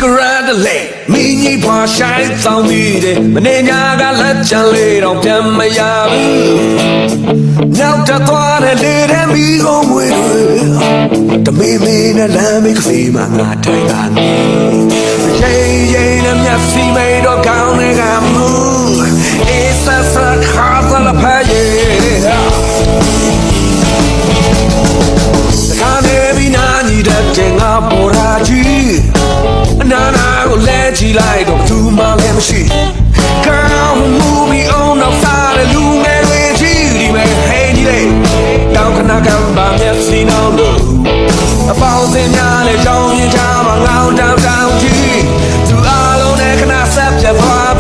secret လေမင်းကြီးဖွာဆိုင်ဆောင်ပြီးတယ်မနေညာကလက်ချမ်းလေးတော့ပြန်မရဘူးနောက်တော့သွားတဲ့လေတဲ့မိကုန်ဝေးတမေးမေးနဲ့လမ်းမေးကစီမှာငါထိုင်ကနေရေးရေးနဲ့မျက်စိမိတော့ကောင်းနေကမှုအေးဆက်ဆက်ခါသလာဖာယေခါနေပြီးနာညီတဲ့ငါပေါ်ရာကြီးနာနာကိုလဲကြည့်လိုက်တော့သူမှလည်းမရှိကောင်းမှုပြီးအောင်တော့စားတဲ့လူငယ်တွေကြီးဒီမဲ့ဟဲ့ကြီးလေတောင်းခဏကံပါမျက်စိနှောင်းလို့အပေါင်းစင်များနဲ့ကြောင်းရင်ချာမှာငေါတောင်းတောင်းကြီးသူအားလုံးနဲ့ခဏဆက်ပြတ်သွား